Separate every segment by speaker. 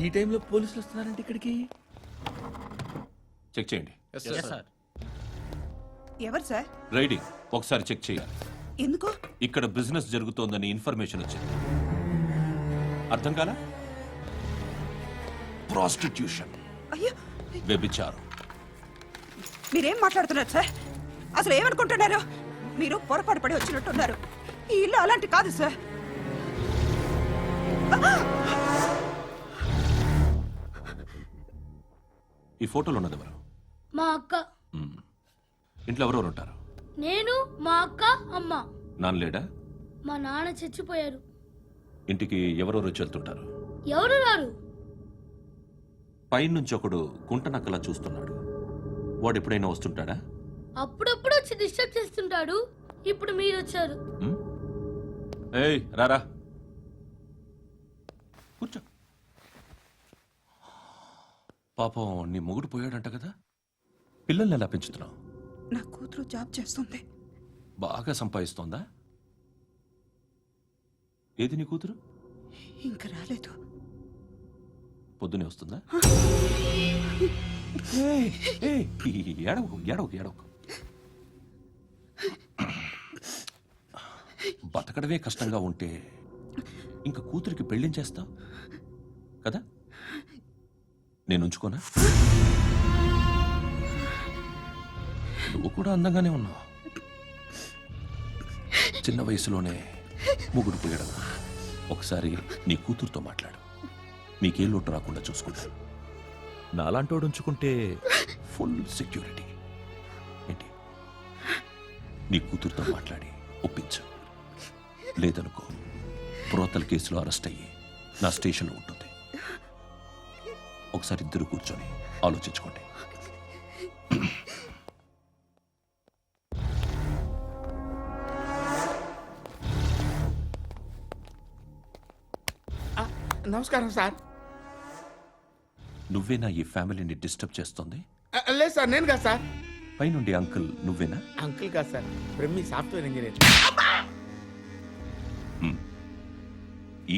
Speaker 1: ఈ టైంలో పోలీసులు వస్తున్నారంటే ఇక్కడికి.
Speaker 2: చెక్ చేయండి.
Speaker 3: ఎవరు సార్?
Speaker 2: రైడింగ్ ఒకసారి చెక్ చేయాలి.
Speaker 3: ఎందుకు?
Speaker 2: ఇక్కడ బిజినెస్ జరుగుతోందని ఇన్ఫర్మేషన్ వచ్చింది. అర్థం కాలా? ప్రాస్టిట్యూషన్,
Speaker 3: అయ్యో,
Speaker 2: వ్యభిచారం.
Speaker 3: మీరేం మాట్లాడుతున్నారు సార్? అసలు ఏమనుకుంటున్నారు? మీరు పొరపాటు పడి వచ్చినట్టున్నారు. ఈ ఇల్లు అలాంటి కాదు సార్.
Speaker 2: ఈ ఫోటోలో ఉన్నది ఎవరు?
Speaker 4: మా అక్క.
Speaker 2: ఇంట్లో ఎవరెవరు ఉంటారు?
Speaker 4: నేను, మా అక్క, అమ్మ.
Speaker 2: నాన్న లేడా?
Speaker 4: మా నాన్న చచ్చిపోయారు.
Speaker 2: ఇంటికి ఎవరెవరు వచ్చి వెళ్తుంటారు?
Speaker 4: ఎవరు రారు.
Speaker 2: పైనుంచి ఒకడు గుంట నక్కలా చూస్తున్నాడు. వాడు ఎప్పుడైనా వస్తుంటాడా?
Speaker 4: అప్పుడప్పుడు వచ్చి డిస్టర్బ్ చేస్తుంటాడు. ఇప్పుడు మీరు వచ్చారు.
Speaker 2: ఏయ్ రారా, కూర్చో. పాపం నీ మొగుడు పోయాడంట కదా, పిల్లల్ని ఎలా పెంచుతున్నావు?
Speaker 3: నా కూతురు జాబ్ చేస్తుంది.
Speaker 2: బాగా సంపాదిస్తోందా? ఏది నీ కూతురు?
Speaker 3: ఇంకా రాలేదు.
Speaker 2: పొద్దునే వస్తుందా? ఏడవకు ఏడవకు ఏడవకు. బతకడమే కష్టంగా ఉంటే ఇంకా కూతురికి పెళ్లించేస్తావు కదా? నేను ఉంచుకోనా? నువ్వు కూడా అందంగానే ఉన్నావు. చిన్న వయసులోనే ముగ్గురు పోయడం. ఒకసారి నీ కూతురుతో మాట్లాడు. మీకే లోటు రాకుండా చూసుకుంటాను. నాలాంటోడు ఉంచుకుంటే ఫుల్ సెక్యూరిటీ. ఏంటి? నీ కూతురుతో మాట్లాడి ఒప్పించు. లేదనుకో, ప్రోతల కేసులో అరెస్ట్ అయ్యి నా స్టేషన్లో ఉంటుంది. ఒకసారి ఇద్దరు కూర్చొని ఆలోచించుకోండి.
Speaker 1: నమస్కారం సార్.
Speaker 2: నువ్వేనా ఈ ఫ్యామిలీని డిస్టర్బ్ చేస్తుంది?
Speaker 1: లేదు సార్, నేను కాదు సార్.
Speaker 2: పైనుండి అంకుల్ నువ్వేనా?
Speaker 1: అంకుల్ కాదు సార్, బ్రహ్మి సాఫ్ట్వేర్ ఇంజనీర్.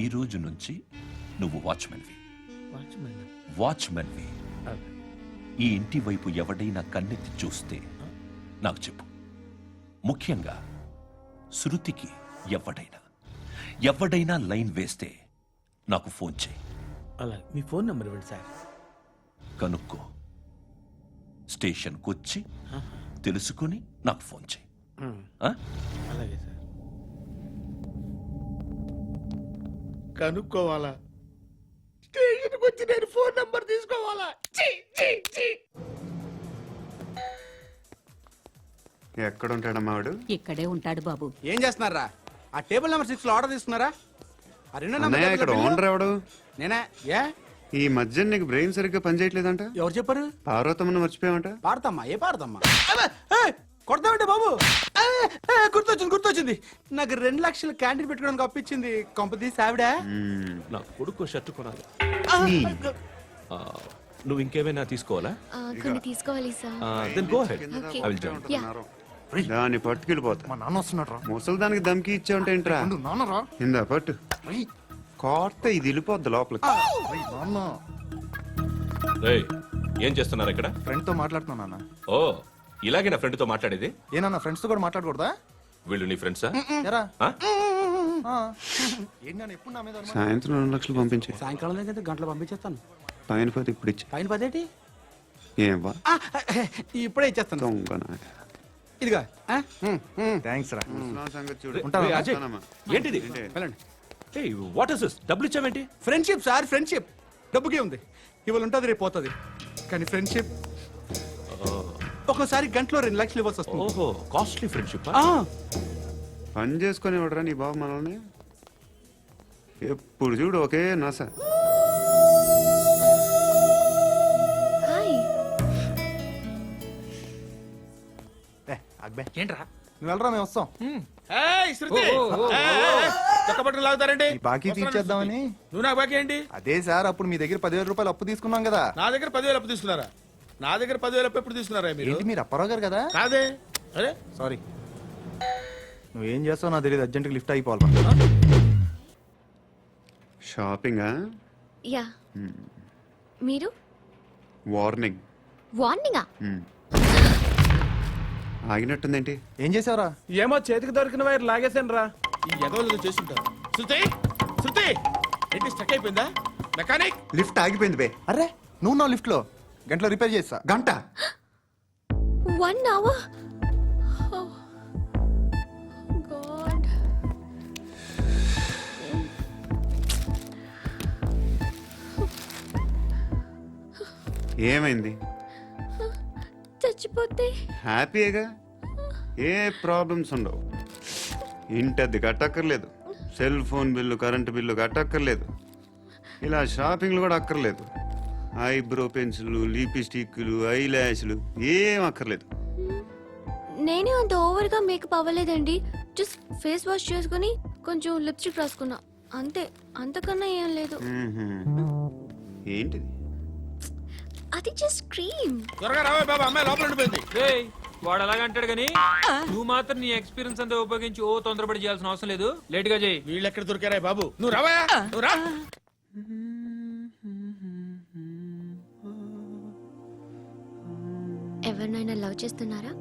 Speaker 2: ఈ రోజు నుంచి నువ్వు వాచ్మెన్వి. వాచ్మెన్వి. ఈ ఇంటి వైపు ఎవడైనా కన్నెత్తి చూస్తే నాకు చెప్పు. ముఖ్యంగా శృతికి ఎవడైనా లైన్ వేస్తే నాకు ఫోన్ చేయి.
Speaker 1: అలా మీ ఫోన్ నెంబర్ ఇవ్వండి సార్.
Speaker 2: కనుక్కో, స్టేషన్కి వచ్చి తెలుసుకుని నాకు ఫోన్ చేయి.
Speaker 1: అలాగే సార్. కనుక్కోవాలా? స్టేషన్కి వచ్చి నేను ఫోన్ నెంబర్ తీసుకోవాలా?
Speaker 5: ఎక్కడ ఉంటాడమ్మా వాడు?
Speaker 3: ఇక్కడే ఉంటాడు బాబు.
Speaker 6: ఏం చేస్తున్నారా? ఆ టేబుల్ నెంబర్ 6 లో ఆర్డర్ తీసుకున్నారా? ఆ రెండో
Speaker 5: అన్నయ్య, ఇక్కడ ఓనర్ ఎవడు?
Speaker 6: నేనే. ఏ
Speaker 5: ఈ మధ్య నీకు బ్రెయిన్ సరిగ్గా పనిచేయట్లేదంట.
Speaker 6: ఎవరు చెప్పారు?
Speaker 5: పార్వతమ్మను మర్చిపోయామంట.
Speaker 6: పాడతామ్మా? ఏ పాడతామ్మా? కొడతామంటే బాబు. గుర్తొచ్చింది. నాకు 2 లక్షలు క్యాంటీన్ పెట్టుకోవడానికి అప్పించింది కొంపతీసి ఆవిడ.
Speaker 2: నా కొడుకు షర్ట్ కొనాలి. నువ్వు ఇంకేమైనా తీసుకోవాలా?
Speaker 7: కొన్ని తీసుకోవాలి sir.
Speaker 2: Then go head. I will join.
Speaker 5: దాన్ని పట్టుకెళ్ళిపోతా.
Speaker 8: మా నాన్న వస్తున్నాడు.
Speaker 5: ముసలి దానికి దమ్కి ఇచ్చావంటే ఏంట్రా?
Speaker 8: నాన్నరా
Speaker 5: ఇందా పట్టు. కోర్త ఇది వెళ్ళిపోద్ది లోపలికి.
Speaker 8: నాన్న
Speaker 2: ఏయ్, ఏం చేస్తున్నారు ఇక్కడ?
Speaker 8: ఫ్రెండ్ తో మాట్లాడుతున్నా నాన్న.
Speaker 2: ఓ, ఇలాగే నా ఫ్రెండ్ తో మాట్లాడేది?
Speaker 8: ఏనా ఫ్రెండ్స్ తో కూడా మాట్లాడకూడదా?
Speaker 2: వీళ్ళు నీ ఫ్రెండ్సా?
Speaker 8: ఎరా ఏంటి నాన్న ఎప్పుడు నా మీద అనుమానం?
Speaker 5: సాయంత్రం 2 లక్షలు పంపించే.
Speaker 6: సాయంకాలం దగ్గర గంటలు పంపించేస్తాను.
Speaker 5: పైన పోతే ఇప్పుడు ఇచ్చే.
Speaker 6: పైన 10 ఏంటి?
Speaker 5: ఏం వా
Speaker 6: ఇప్పుడే ఇచ్చేస్తాను.
Speaker 5: దొంగనా.
Speaker 6: ఇదిగా
Speaker 8: థ్యాంక్స్ రా.
Speaker 5: ముసలాం సంగతి చూడు.
Speaker 2: ఏయ్, అజయ్, ఏంటిది?
Speaker 6: వెళ్ళండి.
Speaker 2: ఏయ్, వాట్ ఇస్ దిస్? డబ్బులు ఇచ్చావేంటి?
Speaker 6: Friendship sir, friendship. డబ్బుకే ఉంది. ఇవాళ ఉంటుంది, రేపు పోతుంది. కానీ ఫ్రెండ్షిప్ ఒక్కోసారి గంటలో 2 లక్షలు ఇవ్వాల్సి వస్తుంది.
Speaker 2: ఓహో, కాస్ట్లీ ఫ్రెండ్షిప్.
Speaker 5: పని చేసుకొని ఇవ్వడరా నీ బాబు మనల్ని? ఎప్పుడు చూడు ఒకే నాస.
Speaker 7: హాయ్.
Speaker 8: అక్బే
Speaker 1: ఏంట్రా?
Speaker 8: నువ్వు వెళ్ళరా, మేము వస్తాం.
Speaker 1: శృతి, చక్కబట్టలు లాగుతారండి.
Speaker 8: ఈ బాకీ తీర్చేద్దామని.
Speaker 1: నువ్వు నాకు బాకీ ఏంటి?
Speaker 8: అదే సార్, అప్పుడు మీ దగ్గర 10,000 రూపాయలు అప్పు తీసుకున్నాం కదా.
Speaker 1: నా దగ్గర 10,000 అప్పు తీసుకున్నారా? నా దగ్గర 10,000 అప్పు ఎప్పుడు తీసుకున్నారా మీరు?
Speaker 8: ఏంటి మీరు అప్పారావు గారు కదా?
Speaker 1: కాదే. అరే
Speaker 8: సారీ. నువ్వేం చేస్తావు నాకు తెలియదు, అర్జెంట్గా లిఫ్ట్ అయిపోవాలి.
Speaker 5: షాపింగా?
Speaker 7: యా మీరు
Speaker 5: వార్నింగ్.
Speaker 7: వార్నింగా?
Speaker 5: ఆగినట్టుందేంటి?
Speaker 8: ఏం చేసావురా?
Speaker 6: ఏమో చేతికి దొరికిన వైర్ లాగేసాను రా.
Speaker 1: ఈ ఎగవలు చేస్తుంటారు. శృతి శృతి ఏంటి స్టక్ అయిపోయిందా? మెకానిక్
Speaker 5: లిఫ్ట్ ఆగిపోయింది బే.
Speaker 8: అరే నువ్వు నా లిఫ్ట్ లో గంటలో రిపేర్ చేస్తా.
Speaker 5: గంట
Speaker 7: 1 hour? Oh, God.
Speaker 5: ఏమైంది?
Speaker 7: చచ్చిపోతే
Speaker 5: హ్యాపీగా, ఏ ప్రాబ్లమ్స్ ఉండవు. ఇంటద్ది కట్టక్కర్లేదు, cell phone bill, current bill కట్టక్కర్లేదు, ఇలా షాపింగ్లు కూడా అక్కర్లేదు. ఐబ్రో పెన్సిల్, లిప్స్టిక్లు, ఐ ల్యాష్లు ఏం అక్కర్లేదు.
Speaker 7: నేనే అంత ఓవర్గా మేకప్ అవ్వలేదండి. జస్ట్ ఫేస్ వాష్ చేసుకుని కొంచెం లిప్స్టిక్ రాసుకున్నా అంతే. అంతకన్నా ఏం లేదు.
Speaker 5: ఏంటిది?
Speaker 7: అది జస్ట్ క్రీమ్.
Speaker 1: త్వరగా రావే బాబా, అమ్మాయి లోపల ఉండిపోయింది.
Speaker 9: రేయ్, వాడు అలాగంటాడు కానీ నువ్వు మాత్రం నీ ఎక్స్పీరియన్స్ అంతా ఉపయోగించి ఓ తొందరపడి చేయాల్సిన అవసరం లేదు. లేట్ గా చేయి.
Speaker 1: వీళ్ళు ఎక్కడ దొరికారా బాబు? నువ్వు రావయా, నువ్వు రా.
Speaker 7: ఎవరినైనా లవ్ చేస్తున్నారా?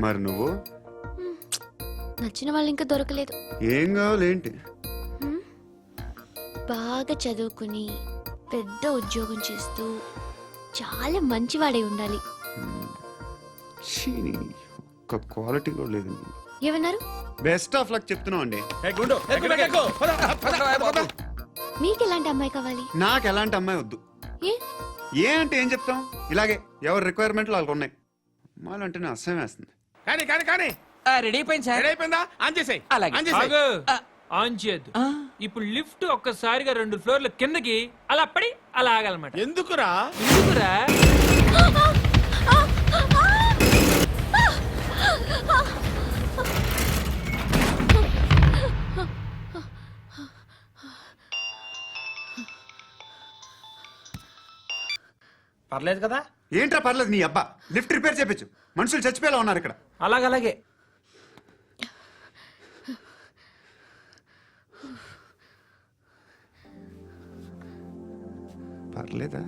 Speaker 5: మరి నువ్వు?
Speaker 7: నచ్చిన వాళ్ళు ఇంకా దొరకలేదు.
Speaker 5: ఏం కావాలేంటి?
Speaker 7: బాగా చదువుకుని పెద్ద ఉద్యోగం చేస్తూ చాలా మంచివాడే ఉండాలి.
Speaker 5: ఛీ, ఒక్క క్వాలిటీ కూడా లేదు.
Speaker 7: ఏమన్నారు?
Speaker 5: బెస్ట్ ఆఫ్ లక్ చెప్తున్నావు అండి.
Speaker 1: ఏ గుండు, ఎక్కు, ఎక్కు. పద, పద, పద.
Speaker 7: మీకు ఎలాంటి అమ్మాయి కావాలి?
Speaker 5: నాకు ఎలాంటి అమ్మాయి వద్దు.
Speaker 7: ఏ?
Speaker 5: ఏ అంటే ఏం చెప్తాం, ఇలాగే ఎవరి రిక్వైర్మెంట్లు వాళ్ళకు ఉన్నాయి. అమ్మాయిలు అంటేనే అసహ్యం వేస్తుంది.
Speaker 1: కానీ కానీ కానీ
Speaker 9: రెడీ అయిపోయింది సార్.
Speaker 1: రెడీ అయిపోయిందా? ఆన్ చేసేయ్.
Speaker 9: అలాగే.
Speaker 1: ఆన్ చేసేయ్.
Speaker 9: ఆగు. ఆన్ చేయద్దు. ఇప్పుడు లిఫ్ట్ ఒక్కసారిగా 2 ఫ్లోర్ల కిందకి అలా పడి అలా ఆగాలన్నమాట.
Speaker 1: ఎందుకురా?
Speaker 9: ఎందుకురా?
Speaker 6: పర్లేదు కదా?
Speaker 5: ఏంట్రా పర్లేదు నీ అబ్బా. లిఫ్ట్ రిపేర్ చేపించు, మనుషులు చచ్చిపోయేలా ఉన్నారు ఇక్కడ.
Speaker 9: అలాగే.
Speaker 5: పర్లేదా?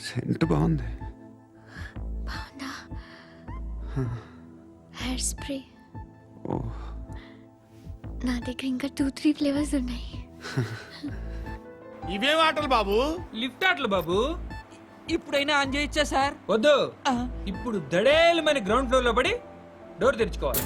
Speaker 5: సెంట్ బాగుంది.
Speaker 7: బాగుందా? హెయిర్ స్ప్రే
Speaker 5: ఓ,
Speaker 7: నా దగ్గర ఇంకా 2-3 ఫ్లేవర్స్ ఉన్నాయి.
Speaker 1: ఇవేం ఆటలు బాబు?
Speaker 9: లిఫ్ట్ ఆటలు బాబు. ఇప్పుడైనా ఆన్ చేయొచ్చా సార్? వద్దు. ఇప్పుడు దడేలమైన గ్రౌండ్ ఫ్లోర్ లో పడి డోర్ తెరుచుకోవాలి.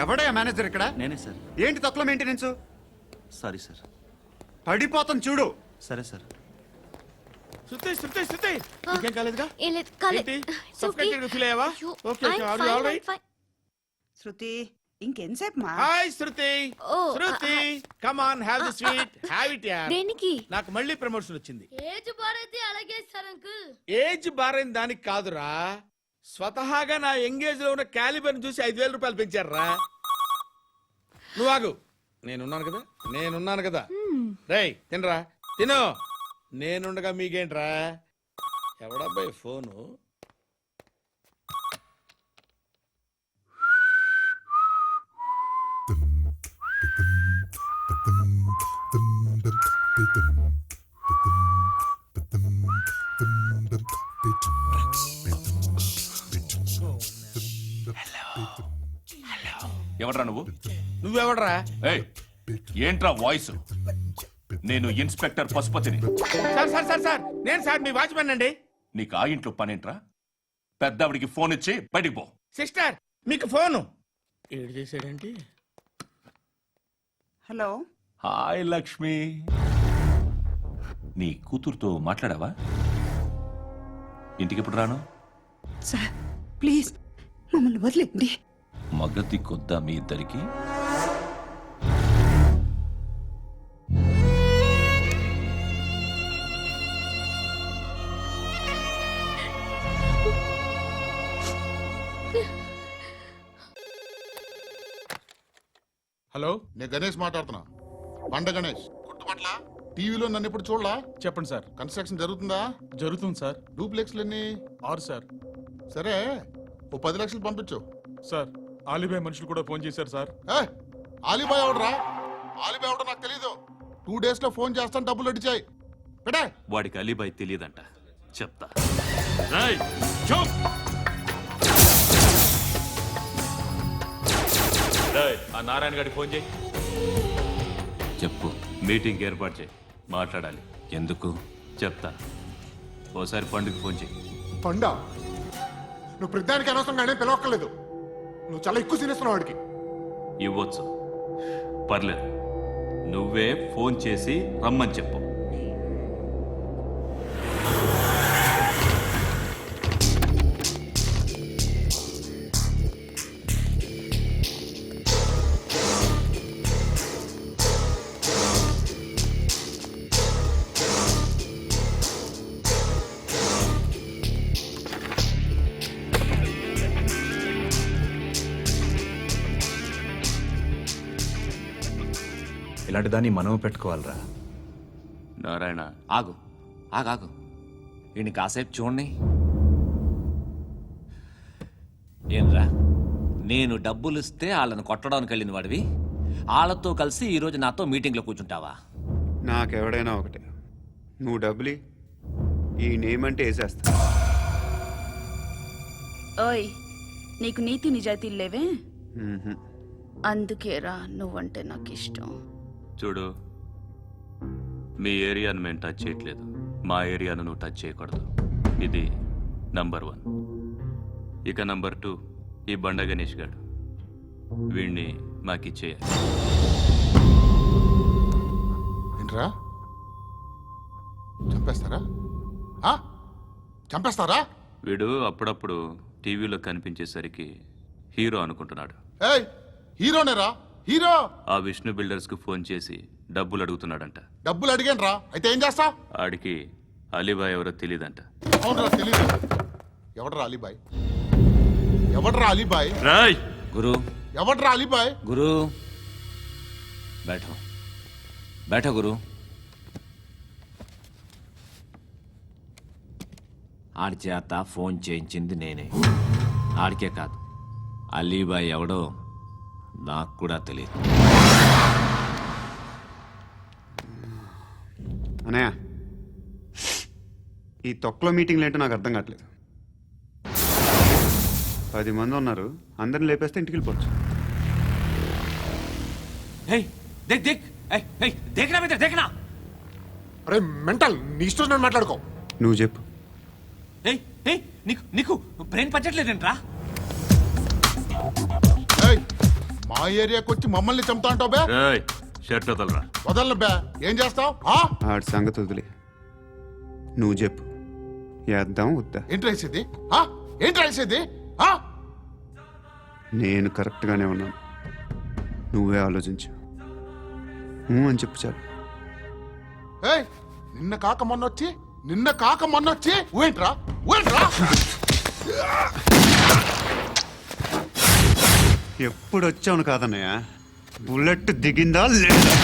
Speaker 5: ఎవడయ్యా మేనేజర్ ఇక్కడ?
Speaker 10: నేనే సార్.
Speaker 5: ఏంటి తక్కువ మెయింటెనెన్స్?
Speaker 10: Sorry sir.
Speaker 5: పడిపోతాం చూడు.
Speaker 10: సరే సార్.
Speaker 1: శృతి శృతి శృతి ఇంకేం కాలేదుగా?
Speaker 7: ఏం లేదు, కాలేదు.
Speaker 1: ఏంటి?
Speaker 7: It's okay.
Speaker 1: Suffocated feel అయ్యావా?
Speaker 7: అయ్యో,
Speaker 1: Okay, okay.
Speaker 7: I'm
Speaker 1: Are you
Speaker 7: fine,
Speaker 1: all right?
Speaker 7: I'm fine.
Speaker 3: శృతి ఇంకెంతసేపు మా?
Speaker 1: Hi Shruti.
Speaker 7: Oh,
Speaker 1: Shruti come on, have the sweet, have it యార్.
Speaker 7: దేనికి?
Speaker 1: నాకు మళ్ళీ ప్రమోషన్ వచ్చింది.
Speaker 4: ఏజ్ బారైతే అలాగే సార్ అంకుల్.
Speaker 1: ఏజ్ బారైన దానికి కాదురా, స్వతహాగా నా ఎంగేజ్ లో ఉన్న క్యాలిబర్ చూసి 5,000 రూపాయలు పెంచారా. నువ్వు ఆగు, నేనున్నాను కదా. రేయ్ తినరా, తిను. నేనుండగా మీకేంట్రా? ఎవడబ్బాయి ఫోను?
Speaker 2: ఎవడ్రా నువ్వు?
Speaker 1: నువ్వెవడరా?
Speaker 2: ఏయ్, ఏంట్రా వాయిస్? నేను ఇన్స్పెక్టర్ పశుపతిని.
Speaker 1: సార్ సార్ సార్ సార్ నేను సార్ మీ వాచ్మెన్ అండి.
Speaker 2: నీకు ఆ ఇంట్లో పనేంట్రా? పెద్దవిడికి ఫోన్ ఇచ్చి బయటికి పో.
Speaker 1: సిస్టర్ మీకు ఫోను. ఏడు చేశాడేంటి?
Speaker 3: Hello,
Speaker 2: hi Lakshmi. నీ కూతురుతో మాట్లాడావా? ఇంటికి ఎప్పుడు రాను?
Speaker 3: సార్ ప్లీజ్ మమ్మల్ని వదిలేండి.
Speaker 2: మగతి కొద్దా మీ ఇద్దరికి?
Speaker 6: హలో,
Speaker 11: నేను గణేష్ మాట్లాడుతున్నా. బండ గణేష్ గుర్తుపట్ల టీవీలో నన్ను ఎప్పుడు చూడలా?
Speaker 6: చెప్పండి సార్.
Speaker 11: కన్స్ట్రక్షన్ జరుగుతుందా?
Speaker 6: జరుగుతుంది సార్.
Speaker 11: డూప్లెక్స్లు ఎన్ని?
Speaker 6: 6 సార్.
Speaker 11: సరే, ఓ 10 లక్షలు పంపించు.
Speaker 6: సార్, ఆలిబాయ్ మనుషులు కూడా ఫోన్ చేశారు సార్.
Speaker 11: ఆలిబాయ్ ఎవడరా? ఆలిబాయ్ ఎవడో నాకు తెలీదు. 2 days లో ఫోన్ చేస్తాను, డబ్బులు అడిచాయి పెట్టే.
Speaker 2: వాడికి అలీబాయ్ తెలియదంట, చెప్తా. రేయ్, చూప్. రేయ్, ఆ నారాయణ గారికి ఫోన్ చేయి. చెప్పు. మీటింగ్ ఏర్పాటు చేయి, మాట్లాడాలి. ఎందుకు చెప్తా. ఓసారి పండుగ ఫోన్ చేయి.
Speaker 11: పండా, నువ్వు ప్రతిదానికి అనవసరంగానే పిలవక్కర్లేదు. నువ్వు చాలా ఎక్కువ సీనిస్తున్నావు వాడికి.
Speaker 2: ఇవ్వచ్చు, పర్లేదు. నువ్వే ఫోన్ చేసి రమ్మని చెప్పు.
Speaker 8: ఇలాంటి దాన్ని మనం పెట్టుకోవాలరా.
Speaker 2: నారాయణ,
Speaker 10: ఆగు ఆగాగు, ఈయన కాసేపు చూడండి. ఏంరా, నేను డబ్బులు ఇస్తే వాళ్ళని కొట్టడానికి వెళ్ళిన వాడివి, వాళ్ళతో కలిసి ఈరోజు నాతో మీటింగ్లో కూర్చుంటావా?
Speaker 5: నాకెవడైనా ఒకటే. నువ్వు డబ్బులి, ఈ నేమ్ అంటే వేసేస్తా.
Speaker 3: ఓయ్, నీకు నీతి నిజాయితీలు లేవే,
Speaker 5: మ్మ్హ్మ్.
Speaker 3: అందుకేరా నువ్వంటే నాకు ఇష్టం.
Speaker 2: చూడు, మీ ఏరియాను మేము టచ్ చేయట్లేదు, మా ఏరియాను నువ్వు టచ్ చేయకూడదు. ఇది నంబర్ 1. ఇక నంబర్ 2, ఈ బండ గణేష్ గారు. వీణ్ణి మాకిచ్చేయాలి.
Speaker 11: ఏంట్రా, చంపేస్తారా? చంపేస్తారా?
Speaker 2: వీడు అప్పుడప్పుడు టీవీలో కనిపించేసరికి హీరో అనుకుంటున్నాడు.
Speaker 11: ఏయ్, హీరోనేరా, హీరో.
Speaker 2: ఆ విష్ణు బిల్డర్స్ కు ఫోన్ చేసి డబ్బులు అడుగుతున్నాడంట.
Speaker 11: డబ్బులు అడిగాను రా, అయితే ఏం చేస్తా?
Speaker 2: ఆడికి అలీబాయ్ ఎవరో తెలియదంట.
Speaker 11: అవునరా, తెలీదు. ఎవడరా అలీబాయ్? ఎవడరా అలీబాయ్?
Speaker 2: రాయ్
Speaker 10: గురు,
Speaker 11: ఎవడరా అలీబాయ్?
Speaker 10: గురు, బైఠో బైఠో గురు. ఆడి చేత ఫోన్ చేయించింది నేనే. ఆడికే కాదు, అలీబాయ్ ఎవడో నాకు కూడా తెలియదు.
Speaker 5: అనయ్య, ఈ తొక్కలో మీటింగ్లు ఏంటో నాకు అర్థం కావట్లేదు. 10 మంది ఉన్నారు, అందరిని లేపేస్తే ఇంటికి వెళ్ళిపోవచ్చు.
Speaker 11: అరే మెంటల్, నీ ఇష్టం నేను మాట్లాడుకో.
Speaker 5: నువ్వు చెప్పు.
Speaker 10: నీకు బ్రెయిన్ పచ్చట్లేదంట్రా?
Speaker 11: ఏయ్, మా ఏరియాకి వచ్చి మమ్మల్ని చంపుతా అంటావు బే?
Speaker 2: రాయ్, షర్ట్ వదలరా.
Speaker 11: వదలను బే. ఏం చేస్తావు?
Speaker 5: ఆడి సంగతి వదిలే, నువ్వు చెప్పు. వేద్దాం వద్దా?
Speaker 11: ఏంటి రాసేది? ఏంటి రాసేది?
Speaker 5: నేను కరెక్ట్గానే ఉన్నాను, నువ్వే ఆలోచించు. అని చెప్పు చాలు.
Speaker 11: ఏయ్, నిన్న కాక మొన్నొచ్చి ఊయంట్రా.
Speaker 5: ఎప్పుడు వచ్చావును కాదన్నయ్య, బుల్లెట్ దిగిందా లేదా?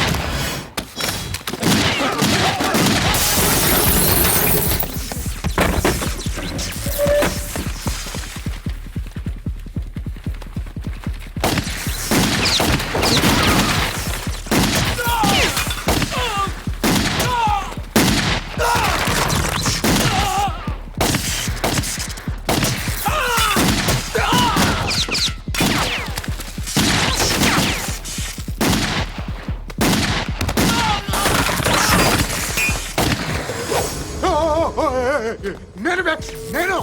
Speaker 11: నేను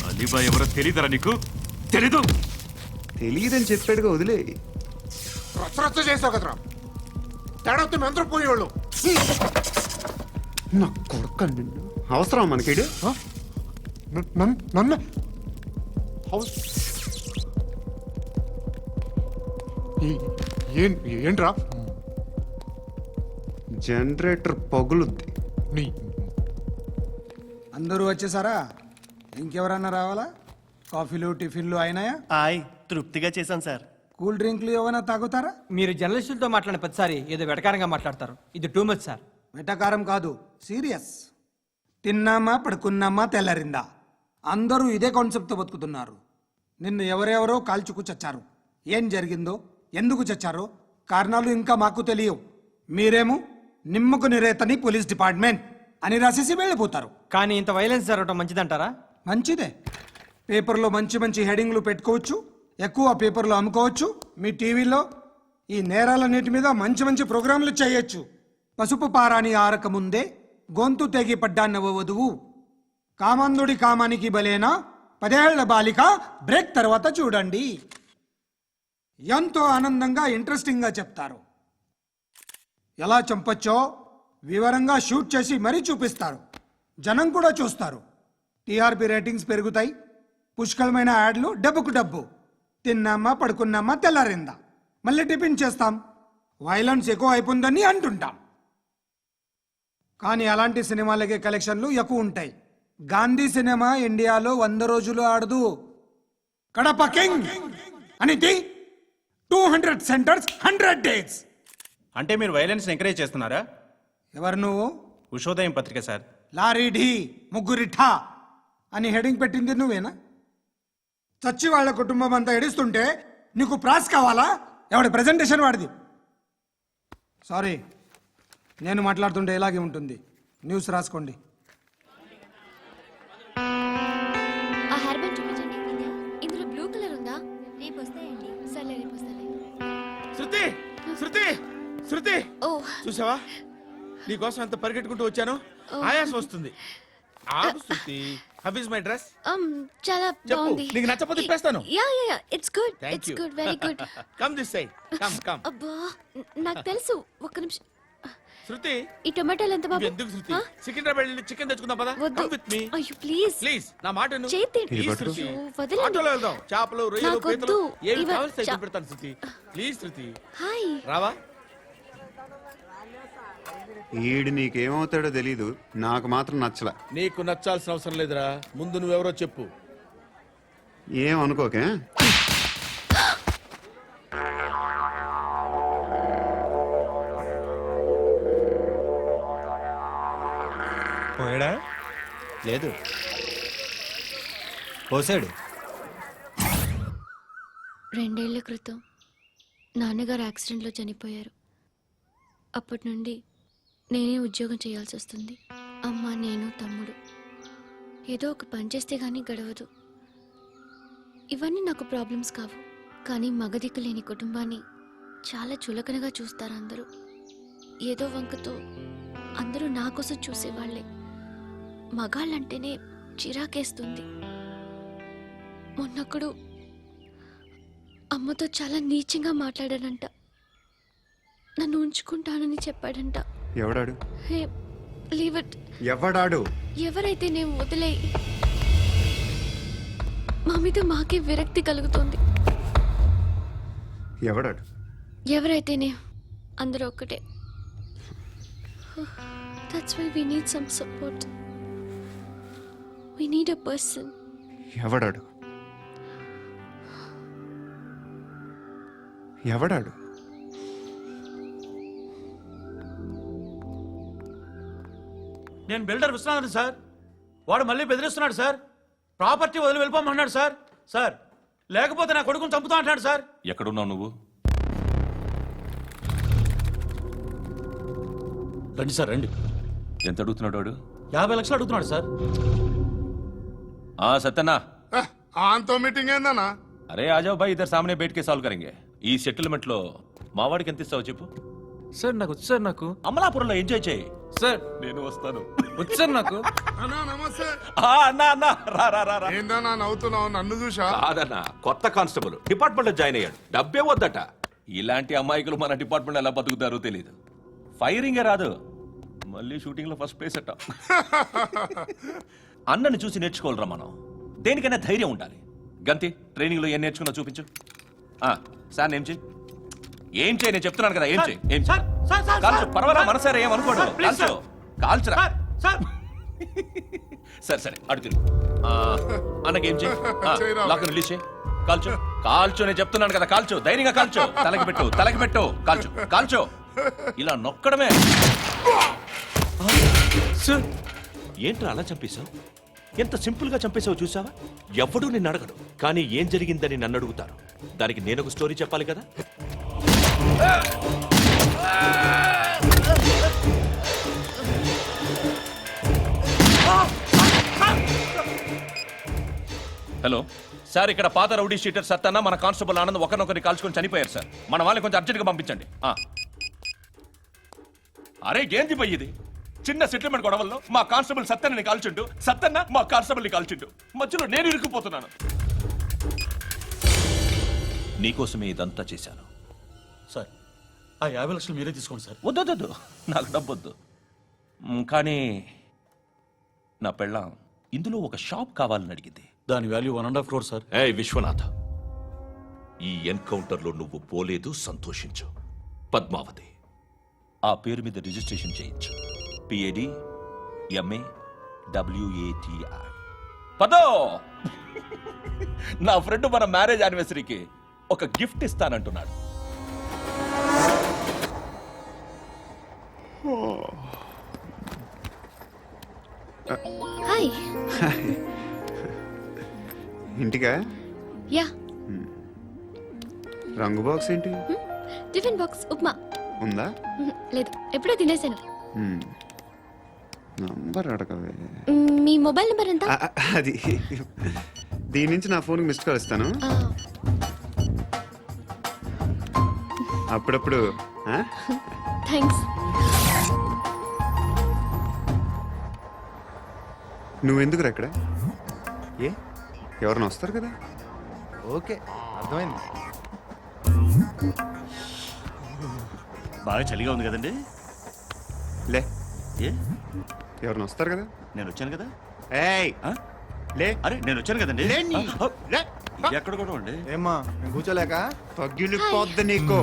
Speaker 2: అలీబాయ్ ఎవరో తెలీదరా నీకు? తెలీదు?
Speaker 5: తెలియదని చెప్పాడుగా, వదిలే.
Speaker 11: రచ్చ చేసావు కదరా. తేడా వస్తే మెంతరం పోయేవాళ్ళు.
Speaker 5: నా కొడుకు నిన్ను అవసరం మనకిడు
Speaker 11: నన్ను హౌస్ ఏంట్రా
Speaker 5: జనరేటర్ పగులుద్ది.
Speaker 11: నీ
Speaker 6: అందరూ వచ్చేసారా? ఇంకెవరన్నా రావాలా? కాఫీలు టిఫిన్లు అయినాయా?
Speaker 12: ఆయ్ తృప్తిగా చేశాను సార్.
Speaker 6: కూల్ డ్రింక్లు ఏమైనా తాగుతారా?
Speaker 9: మీరు జర్నలిస్టులతో మాట్లాడిన ప్రతిసారి ఏదో వెటకారంగా మాట్లాడతారు. ఇది టూ మచ్ సార్.
Speaker 6: వెటకారం కాదు, సీరియస్. తిన్నామా పడుకున్నామా తెల్లరిందా, అందరూ ఇదే కాన్సెప్ట్తో బతుకుతున్నారు. నిన్ను ఎవరెవరో కాల్చుకు చచ్చారు. ఏం జరిగిందో, ఎందుకు చచ్చారో కారణాలు ఇంకా మాకు తెలియవు. మీరేమో నిమ్మకు నిరేతని పోలీస్ డిపార్ట్మెంట్ అని రాసేసి వెళ్ళిపోతారు.
Speaker 9: కానీ ఇంత వైలెన్స్ జరగడం మంచిదంటారా?
Speaker 6: మంచిదే. పేపర్లో మంచి మంచి హెడింగ్లు పెట్టుకోవచ్చు, ఎక్కువ పేపర్లు అమ్ముకోవచ్చు. మీ టీవీలో ఈ నేరాలన్నిటి మీద మంచి మంచి ప్రోగ్రాంలు చేయొచ్చు. పసుపు పారాని ఆరక ముందే గొంతు తెగి పడ్డాన్నవ వధువు, కామందుడి కామానికి బలేనా 10 ఏళ్ల బాలిక, బ్రేక్ తర్వాత చూడండి. ఎంతో ఆనందంగా ఇంట్రెస్టింగ్గా చెప్తారు. ఎలా చంపొచ్చో వివరంగా షూట్ చేసి మరీ చూపిస్తారు. జనం కూడా చూస్తారు. టీఆర్పీ రేటింగ్స్ పెరుగుతాయి. పుష్కలమైన యాడ్లు, డబ్బుకు డబ్బు. తిన్నామా పడుకున్నామా తెల్లారిందా, మళ్ళీ టిఫిన్ చేస్తాం. వైలెన్స్ ఎక్కువ అయిపోయిందని అంటుంటాం. కానీ అలాంటి సినిమాలకే కలెక్షన్లు ఎక్కువ ఉంటాయి. గాంధీ సినిమా ఇండియాలో 100 రోజులు ఆడదు. కడప కింగ్ అనేది 200 సెంటర్స్ 100 డేస్.
Speaker 12: అంటే మీరు వైలెన్స్ ఎంకరేజ్ చేస్తున్నారా?
Speaker 6: ఎవరు నువ్వు?
Speaker 12: ఉషోదయం పత్రిక సార్.
Speaker 6: లారీ ఢీ ముగ్గురిఠా అని హెడింగ్ పెట్టింది నువ్వేనా? చచ్చి వాళ్ళ కుటుంబం అంతా ఎడుస్తుంటే నీకు ప్రాస్ కావాలా? ఎవడి ప్రెజెంటేషన్ వాడిది. సారీ, నేను మాట్లాడుతుంటే ఇలాగే ఉంటుంది. న్యూస్ రాసుకోండి.
Speaker 7: ఆ హెయిర్ బ్యాండ్ చూపించండి. ఇందులో బ్లూ కలర్ ఉందా? రేపు వస్తాయండి. సర్లే, రేపు వస్తాలే.
Speaker 1: శృతి శృతి శృతి,
Speaker 7: ఓ
Speaker 1: చూసావా నీకోసం ఎంత పరిగెట్టుకుంటూ వచ్చాను. ఆయాసం వస్తుంది. ఆగు Shruti. How is my dress?
Speaker 7: చాలా
Speaker 1: చెప్పు.
Speaker 7: బాగుంది.
Speaker 1: నీకు నచ్చకపోతే తిప్పేస్తాను.
Speaker 7: Yeah yeah yeah, it's good.
Speaker 1: Thank
Speaker 7: it's
Speaker 1: you.
Speaker 7: Good, very good.
Speaker 1: Come this side. Come come.
Speaker 7: అబ్బా, నాకు తెలుసు. ఒక్క నిమిషం.
Speaker 1: శృతి,
Speaker 7: ఈ టొమాటోలు ఎంత బాబు?
Speaker 1: ఎందుకు శృతి?
Speaker 7: ఆ?
Speaker 1: సికింద్రాబాద్ వెళ్ళి చికెన్ తెచ్చుకుందాం పదా.
Speaker 7: వద్దు.
Speaker 1: కమ్ విత్ మీ
Speaker 7: అయ్యో ప్లీజ్.
Speaker 1: ప్లీజ్. నా మాట విను.
Speaker 7: చేతి
Speaker 1: Please,
Speaker 5: పట్టు.
Speaker 1: శృతి.
Speaker 7: అయ్యో, వదలండి.
Speaker 1: ఆటోలో వెళ్దాం. చేపలు, రొయ్యలు,
Speaker 7: నాకొద్దు.
Speaker 1: పీతలు ఏమి
Speaker 7: ఇవ-
Speaker 1: కావాలి సైకిల్
Speaker 7: చా-
Speaker 1: పెడతాను శృతి. Please Shruti.
Speaker 7: హాయ్.
Speaker 1: రావా?
Speaker 5: ఈడు నీకేమవుతాడో తెలీదు, నాకు మాత్రం నచ్చలా.
Speaker 1: నీకు నచ్చాల్సిన అవసరం లేదురా. ముందు నువ్వెవరో చెప్పు.
Speaker 5: ఏం అనుకోకే.
Speaker 12: పోయాడా? లేదు, పోసాడు.
Speaker 7: 2 ఏళ్ల క్రితం నాన్నగారు యాక్సిడెంట్లో చనిపోయారు. అప్పటి నుండి నేనే ఉద్యోగం చేయాల్సి వస్తుంది. అమ్మ, నేను, తమ్ముడు. ఏదో ఒక పని చేస్తే కానీ గడవదు. ఇవన్నీ నాకు ప్రాబ్లమ్స్ కావు. కానీ మగదిక్కు లేని కుటుంబాన్ని చాలా చులకనగా చూస్తారు అందరూ. ఏదో వంకతో అందరూ నా కోసం చూసేవాళ్లే. మగాళ్ళంటేనే చిరాకేస్తుంది. మొన్నప్పుడు అమ్మతో చాలా నీచంగా మాట్లాడాడంట. నన్ను ఉంచుకుంటానని చెప్పాడంట.
Speaker 5: ఎవడాడు?
Speaker 7: హే, లీవ్ ఇట్.
Speaker 5: ఎవడాడు?
Speaker 7: ఎవరైతే నేను వదిలే. మా మీద మాకే విరక్తి కలుగుతుంది.
Speaker 5: ఎవడాడు?
Speaker 7: ఎవరైతేనే అందరూ ఒక్కటే. That's why we need some support. We need a person.
Speaker 5: ఎవడాడు? ఎవడాడు?
Speaker 12: నేను బిల్డర్ విశ్వనాథన్ సార్. వాడు మళ్ళీ బెదిరిస్తున్నాడు సార్. ప్రాపర్టీ వదిలి వెళ్ళిపోమన్నాడు సార్. సార్, లేకపోతే నా కొడుకుని చంపుతా అంటాడు సార్.
Speaker 2: ఎక్కడున్నావు నువ్వు?
Speaker 12: రండి సార్, రండి.
Speaker 2: ఎంత అడుగుతున్నాడు వాడు?
Speaker 12: 50 లక్షలు అడుగుతున్నాడు సార్.
Speaker 2: సత్యన్నా,
Speaker 11: ఆంతో మీటింగ్ ఏందన్నా?
Speaker 2: అరే ఆజావ్ భాయ్, ఇద్దరు సామనే బయటకే సాల్వ్ కరెంగే. ఈ సెటిల్మెంట్ లో మా వాడికి ఎంత ఇస్తావు చెప్పు.
Speaker 9: సార్ నాకు వచ్చు సార్. నాకు
Speaker 2: అమలాపురంలో ఎంజాయ్ చేయి
Speaker 9: సార్.
Speaker 2: నేను వస్తాను.
Speaker 9: వచ్చు సార్ నాకు.
Speaker 11: అన్నా నమస్తే.
Speaker 2: అన్నా అన్నా, రా రా రా రా.
Speaker 11: ఏందన్నా నవ్వుతున్నావు? నన్ను చూసా?
Speaker 2: కాదన్నా, కొత్త కానిస్టేబుల్ డిపార్ట్మెంట్ లో జాయిన్ అయ్యాడు. డబ్బే వద్దట. ఇలాంటి అమాయకులు మన డిపార్ట్మెంట్ ఎలా బతుకుతారో తెలియదు. ఫైరింగే రాదు,
Speaker 10: మళ్ళీ షూటింగ్ లో ఫస్ట్ ప్లేస్ అట్ట. అన్నని చూసి నేర్చుకోవాలరా మనం. దేనికైనా ధైర్యం ఉండాలి. గంతి ట్రైనింగ్ లో ఏం నేర్చుకున్నా చూపించు. సార్ ఏం చేయి, ఏం చేయి, నేను చెప్తున్నాను కదా, ఏం చేయి, ఏం చేయి. కాల్చు, పర్వాలా, మనసారా ఏం అనుకోడు, కాల్చు, కాల్చురా. సరే సరే అడు తిరుగు. అన్నకేం చేయి, లాక్ రిలీజ్ చేయి, కాల్చు, కాల్చు, నేను చెప్తున్నాను కదా, కాల్చు, ధైర్యంగా కాల్చు, తలకి పెట్టు, తలకి పెట్టు, కాల్చు, కాల్చు, ఇలా నొక్కడమే. ఏంట్రా అలా చంపేశావు? ఎంత సింపుల్ గా చంపేశావు చూసావా? ఎవడూ నిన్ను అడగడు, కానీ ఏం జరిగిందని నన్ను అడుగుతారు. దానికి నేను ఒక స్టోరీ చెప్పాలి కదా. హలో సార్, ఇక్కడ పాత రౌడీ షీటర్ సత్తన్న మన కానిస్టేబుల్ ఆనంద్ ఒకరినొకరిని కాల్చుకొని చనిపోయారు సార్. మన వాళ్ళని కొంచెం అర్జెంట్గా పంపించండి. అరే ఏంది పోయి ఇది? చిన్న సెటిల్మెంట్ గొడవల్లో మా కానిస్టేబుల్ సత్తన్నని కాల్చుంటూ, సత్తన్న మా కానిస్టేబుల్ని కాల్చుంటూ, మధ్యలో నేను ఇరుక్కుపోతున్నాను. నీకోసమే ఇదంతా చేశాను
Speaker 12: సార్. ఆ 50 లక్షలు మీరే తీసుకోండి సార్.
Speaker 10: వద్దొద్దు, నాకు డబ్బొద్దు. కానీ నా పెళ్ళాం ఇందులో ఒక షాప్ కావాలని అడిగింది.
Speaker 12: దాని వాల్యూ 1.5 crore సార్.
Speaker 10: ఏ విశ్వనాథ్, ఈ ఎన్కౌంటర్లో నువ్వు పోలేదు, సంతోషించు. పద్మావతి ఆ పేరు మీద రిజిస్ట్రేషన్ చేయించు. PAD MA WATI. పదో, నా ఫ్రెండ్ మన మ్యారేజ్ యానివర్సరీకి ఒక గిఫ్ట్ ఇస్తానంటున్నాడు.
Speaker 7: హాయ్.
Speaker 5: ఇంటికా?
Speaker 7: యా.
Speaker 5: రంగు బాక్స్ ఏంటి?
Speaker 7: Tiffin box upma.
Speaker 5: ఉందా?
Speaker 7: లేదు, ఎప్పుడో తినేసాను.
Speaker 5: నంబర్ అడగవే.
Speaker 7: మీ మొబైల్ నెంబర్ ఎంత?
Speaker 5: అది దీని నుంచి నా ఫోన్కి మిస్డ్ కాల్ ఇస్తాను. అప్పుడప్పుడు.
Speaker 7: థ్యాంక్స్.
Speaker 5: నువ్వెందుకు అక్కడ? ఏ ఎవరైనా వస్తారు కదా?
Speaker 8: ఓకే, అర్థమైంది.
Speaker 12: బాగా చలిగా ఉంది కదండి.
Speaker 5: లే,
Speaker 12: ఏ
Speaker 5: ఎవరైనా వస్తారు కదా?
Speaker 12: నేను వచ్చాను కదా.
Speaker 5: ఏయ్ లే.
Speaker 12: అరే నేను వచ్చాను కదండి.
Speaker 5: లే.
Speaker 12: ఎక్కడ కూడా అండి.
Speaker 8: ఏమ్మా కూర్చోలేక?
Speaker 5: తగ్గిలిపోద్ది నీకు.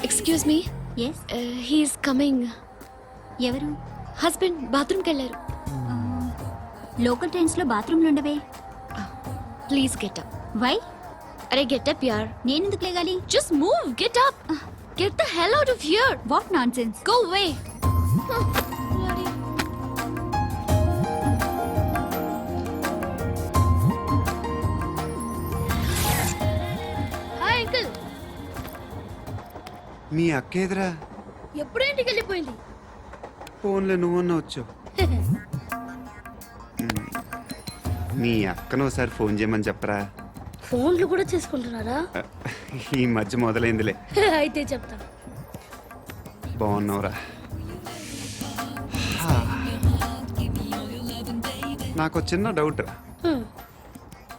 Speaker 7: Excuse me.
Speaker 4: Yes.
Speaker 7: He's coming.
Speaker 4: ఎవరు?
Speaker 7: హస్బెండ్ బాత్రూమ్కి వెళ్ళారు.
Speaker 4: లోకల్ ట్రైన్స్ లో బాత్రూమ్లు ఉండవే.
Speaker 7: Please get up.
Speaker 4: వై?
Speaker 7: అరే గెట్ అప్ యార్.
Speaker 4: నేను ఎందుకు లేగాలి?
Speaker 7: Just move, get up. Get the hell out of here.
Speaker 4: What nonsense.
Speaker 7: Go away.
Speaker 4: Hi uncle.
Speaker 5: మీ అక్క ఎదురా?
Speaker 4: ఎప్పుడు ఇంటికి వెళ్ళిపోయింది?
Speaker 5: ఫోన్లో నువ్వన్నా వచ్చావు. మీ అక్కను ఒకసారి ఫోన్ చేయమని చెప్పరా.
Speaker 4: ఫోన్లు కూడా చేసుకుంటున్నారా?
Speaker 5: ఈ మధ్య మొదలైందిలే.
Speaker 4: అయితే చెప్తా.
Speaker 5: బాగున్నావురా? నాకు చిన్న డౌట్ రా.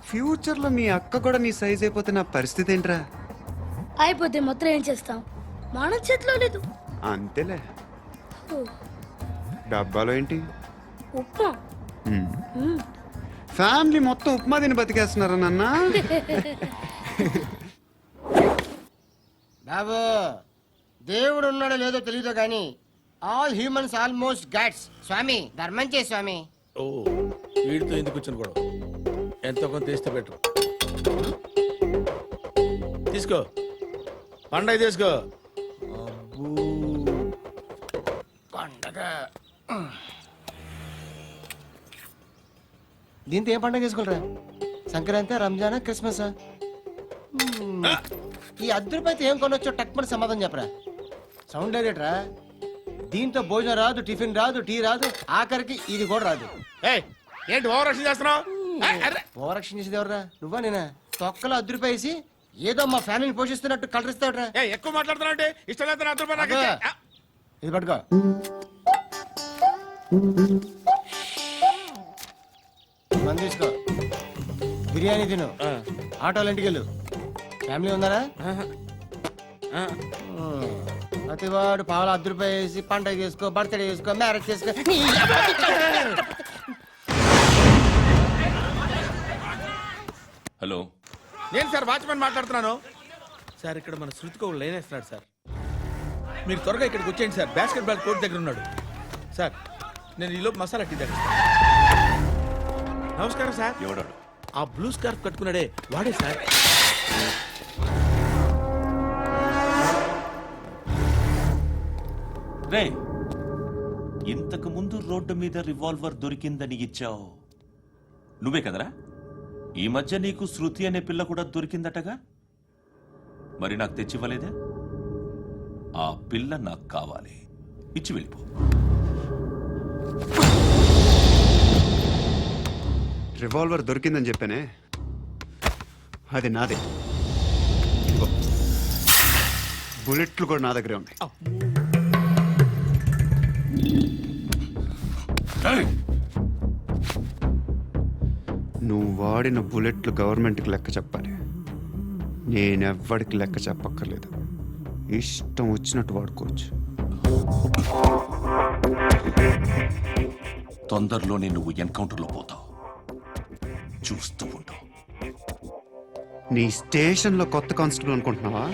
Speaker 5: ఫ్యూచర్లో మీ అక్క కూడా నీ సైజ్ అయిపోతే నా పరిస్థితి ఏంట్రా?
Speaker 4: అయిపోతే మొత్తం ఏం చేస్తాం? మన చేతిలో లేదు.
Speaker 5: అంతేలే. డబ్బాలో ఏంటి?
Speaker 4: ఉప్మా.
Speaker 5: ఫ్యామిలీ మొత్తం ఉప్మా తిని బతికేస్తున్నారా నాన్న?
Speaker 13: బాబు, దేవుడు ఉన్నాడో లేదో తెలియదు కానీ ఆల్ హ్యూమన్స్ ఆల్మోస్ట్ గాడ్స్. స్వామి ధర్మం చే స్వామి.
Speaker 1: ఓ వీడితో ఎందుకు కూర్చొని కూడా ఎంతో కొంత తీస్తే బెటర్. తీసుకో, పండగ తీసుకో.
Speaker 13: పండగ దీంతో ఏం పండగ చేసుకోలేరా? సంక్రాంతి, రంజానా, క్రిస్మసా? ఈ అద్దరిపైతే ఏం కొనొచ్చో టక్మని సమాధానం చెప్పరా. సౌండ్ డైరెక్టరా? దీంతో భోజనం రాదు, టిఫిన్ రాదు, టీ రాదు, ఆఖరికి ఇది కూడా రాదు.
Speaker 1: ఏంటి ఓవర్ యాక్షన్ చేస్తున్నావు?
Speaker 13: ఓవరాక్షన్ చేసేది ఎవరా? నువ్వా నేనా? తొక్కలో అద్దరిపేసి ఏదో మా ఫ్యామిలీని పోషిస్తున్నట్టు కలరిస్తావురా.
Speaker 1: ఎక్కువ మాట్లాడుతున్నా ఇష్టం లేదు.
Speaker 13: ఇది పట్టుకో. మంది తీసుకో. బిర్యానీ తిను ఆటోలు ఇంటికి వెళ్ళు ఫ్యామిలీ ఉందారా ప్రతివాడు పావులు ₹10 వేసి పండగ చేసుకో బర్త్డే చేసుకో మ్యారేజ్ చేసుకో
Speaker 10: హలో
Speaker 1: నేను సార్ వాచ్మెన్ మాట్లాడుతున్నాను సార్. ఇక్కడ మన శృతికి ఒక లైన్ వేస్తున్నాడు సార్. మీరు త్వరగా ఇక్కడికి వచ్చేయండి సార్. బాస్కెట్ బాల్ కోర్ట్ దగ్గర ఉన్నాడు సార్. నేను ఈలోపు మసాలా టీ దగ్గర. నమస్కారం సార్.
Speaker 10: ఎవడాడు?
Speaker 1: ఆ బ్లూ స్కార్ఫ్ కట్టుకున్నాడే వాడే సార్.
Speaker 10: రే ఇంతకు ముందు రోడ్డు మీద రివాల్వర్ దొరికిందని ఇచ్చావు నువ్వే కదరా? ఈ మధ్య నీకు శృతి అనే పిల్ల కూడా దొరికిందటగా, మరి నాకు తెచ్చివ్వలేదే? ఆ పిల్ల నాకు కావాలి, ఇచ్చి వెళ్ళిపో.
Speaker 5: రివాల్వర్ దొరికిందని చెప్పానే, అది నాదే. ఇదిగో, బుల్లెట్లు కూడా నా దగ్గరే ఉన్నాయి. నువ్వు వాడిన బుల్లెట్లు గవర్నమెంట్కి లెక్క చెప్పాలి. నేనెవ్వడికి లెక్క చెప్పక్కర్లేదు. ఇష్టం వచ్చినట్టు వాడుకోవచ్చు.
Speaker 10: తొందరలోనే నువ్వు ఎన్కౌంటర్లో పోతావు, చూస్తూ ఉంటావు.
Speaker 5: నీ స్టేషన్లో కొత్త కానిస్టేబుల్ అనుకుంటున్నావా?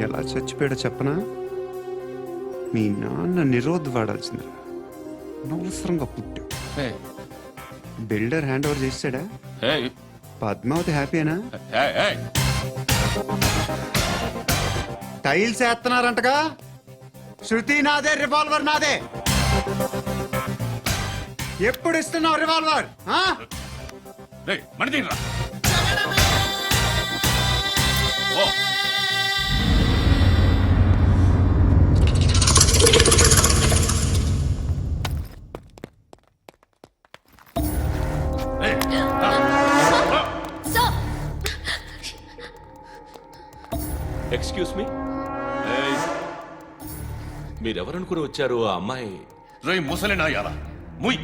Speaker 5: ఎలా చచ్చిపోయాడో చెప్పనా? మీ నాన్న నిరోధ్ వాడాల్సిందిరా. అనవసరంగా పుట్టావు. బిల్డర్ హ్యాండ్ ఓవర్ చేసాడా? పద్మావతి హ్యాపీనా? టైల్స్ వేస్తున్నారంటగా. శృతి నాదే, రివాల్వర్ నాదే. ఎప్పుడు ఇస్తున్నావు రివాల్వర్?
Speaker 10: ఎక్స్క్యూజ్ మీ, మీరెవరనుకుని వచ్చారు? ఆ అమ్మాయి రై ముసలి నాయాల ముయ్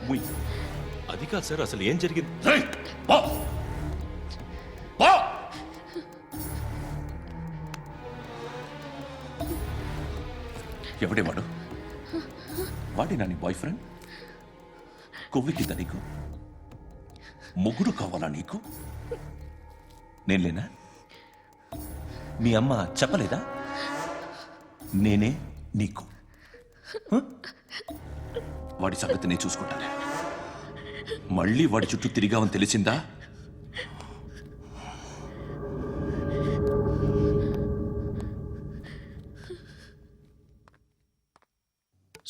Speaker 10: ముయ్. అది కాదు సార్, అసలు ఏం జరిగింది? ఎవడే వాడు? వాడేనా నీ బాయ్ ఫ్రెండ్? కొవ్వికిద్దా నీకు? మొగుడు కావాలా నీకు? నేను లేనా? మీ అమ్మ చెప్పలేదా నేనే నీకు? వాడి సంగతి నేను చూసుకుంటానే. మళ్ళీ వాడి చుట్టూ తిరిగావని తెలిసిందా?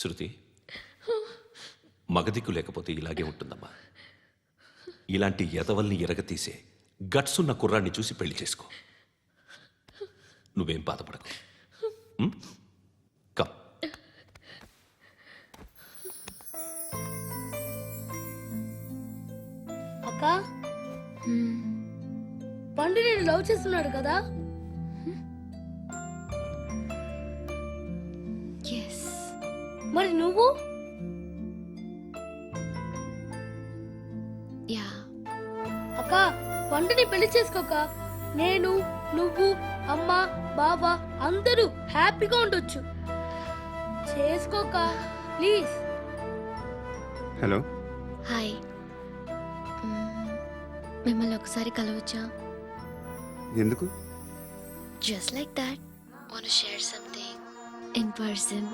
Speaker 10: శృతి, మగదిక్కు లేకపోతే ఇలాగే ఉంటుందమ్మా. ఇలాంటి ఎదవల్ని ఎరగతీసే గట్స్ ఉన్న కుర్రాన్ని చూసి పెళ్లి చేసుకో. నువ్వేం బాధపడకు. కమ్.
Speaker 4: అక్క, పండు నేను లవ్ చేస్తున్నాడు కదా? మరి నువ్వు? అక్క, పండుని పెళ్లి చేసుకోక నేను, నువ్వు, అమ్మ, బావ అందరూ హ్యాపీగా ఉండొచ్చు. చేసుకోక ప్లీజ్.
Speaker 5: Hello,
Speaker 7: hi. మిమ్మల్ని ఒకసారి కలవచ్చా?
Speaker 5: ఎందుకు?
Speaker 7: Just like that. Want to share something in person.